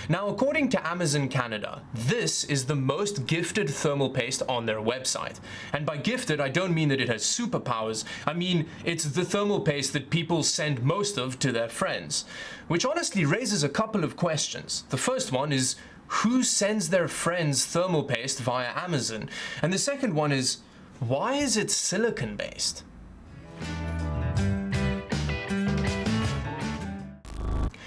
Now, according to Amazon Canada, this is the most gifted thermal paste on their website. And by gifted, I don't mean that it has superpowers. I mean, it's the thermal paste that people send most of to their friends. Which honestly raises a couple of questions. The first one is, who sends their friends thermal paste via Amazon? And the second one is, why is it silicone based?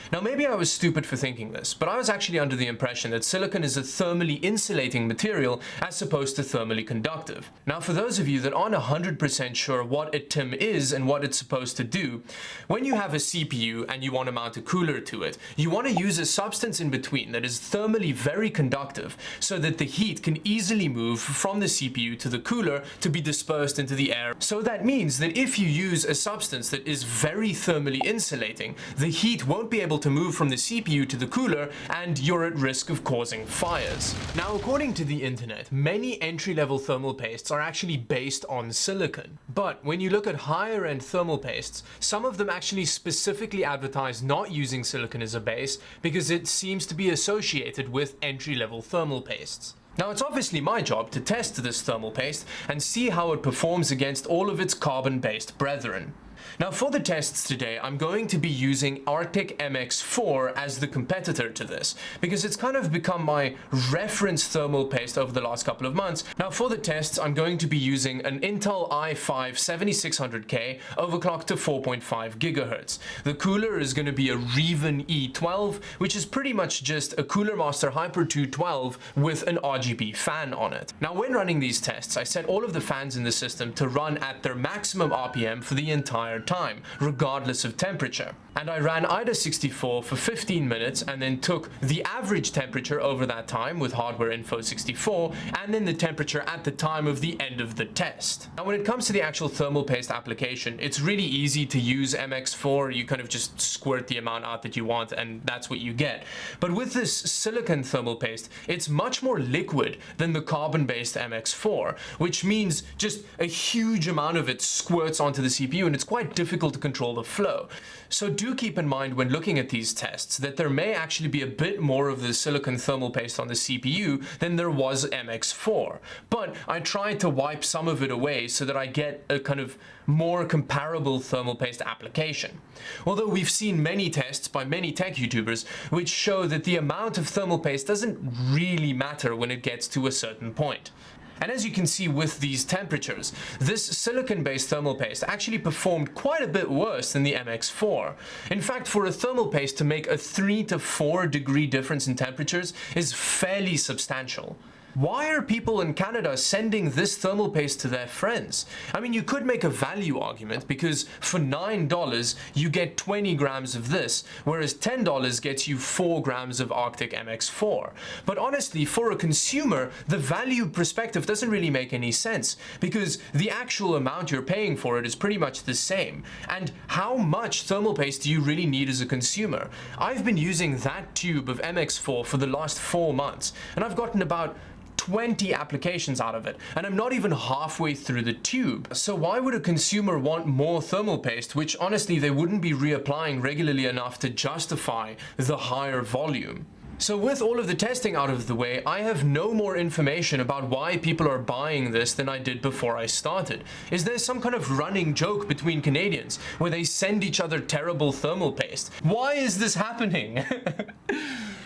Now, maybe I was stupid for thinking this, but I was actually under the impression that silicone is a thermally insulating material as opposed to thermally conductive. Now, for those of you that aren't 100% sure what a TIM is and what it's supposed to do, when you have a CPU and you want to mount a cooler to it, you want to use a substance in between that is thermally very conductive so that the heat can easily move from the CPU to the cooler to be dispersed into the air. So that means that if you use a substance that is very thermally insulating, the heat won't be able to move from the CPU to the cooler and you're at risk of causing fires. Now, according to the internet, many entry-level thermal pastes are actually based on silicone. But when you look at higher-end thermal pastes, some of them actually specifically advertise not using silicone as a base because it seems to be associated with entry-level thermal pastes. Now, it's obviously my job to test this thermal paste and see how it performs against all of its carbon-based brethren. Now, for the tests today, I'm going to be using Arctic MX4 as the competitor to this, because it's kind of become my reference thermal paste over the last couple of months. Now, for the tests, I'm going to be using an Intel i5 7600K overclocked to 4.5 gigahertz. The cooler is going to be a Reven E12, which is pretty much just a Cooler Master Hyper 212 with an RGB fan on it. Now, when running these tests, I set all of the fans in the system to run at their maximum RPM for the entire time, regardless of temperature. And I ran IDA64 for 15 minutes and then took the average temperature over that time with hardware info 64 and then the temperature at the time of the end of the test. Now, when it comes to the actual thermal paste application, it's really easy to use MX4. You kind of just squirt the amount out that you want and that's what you get. But with this silicone thermal paste, it's much more liquid than the carbon-based MX4, which means just a huge amount of it squirts onto the CPU and it's quite difficult to control the flow. So do keep in mind when looking at these tests that there may actually be a bit more of the silicone thermal paste on the CPU than there was MX4. But I tried to wipe some of it away so that I get a kind of more comparable thermal paste application. Although we've seen many tests by many tech YouTubers which show that the amount of thermal paste doesn't really matter when it gets to a certain point. And as you can see with these temperatures, this silicone-based thermal paste actually performed quite a bit worse than the MX4. In fact, for a thermal paste to make a 3 to 4 degree difference in temperatures is fairly substantial. Why are people in Canada sending this thermal paste to their friends? I mean, you could make a value argument because for $9 you get 20 grams of this, whereas $10 gets you 4 grams of Arctic MX4. But honestly, for a consumer, the value perspective doesn't really make any sense because the actual amount you're paying for it is pretty much the same. And how much thermal paste do you really need as a consumer? I've been using that tube of MX4 for the last 4 months, and I've gotten about 20 applications out of it, and I'm not even halfway through the tube. So why would a consumer want more thermal paste, which honestly they wouldn't be reapplying regularly enough to justify the higher volume? So with all of the testing out of the way, I have no more information about why people are buying this than I did before I started. Is there some kind of running joke between Canadians where they send each other terrible thermal paste? Why is this happening?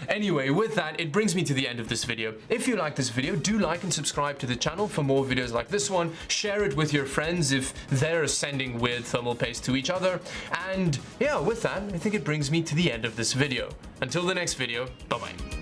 Anyway, with that, it brings me to the end of this video. If you like this video, do like and subscribe to the channel for more videos like this one. Share it with your friends if they're sending weird thermal paste to each other. And yeah, with that, I think it brings me to the end of this video. Until the next video, bye-bye.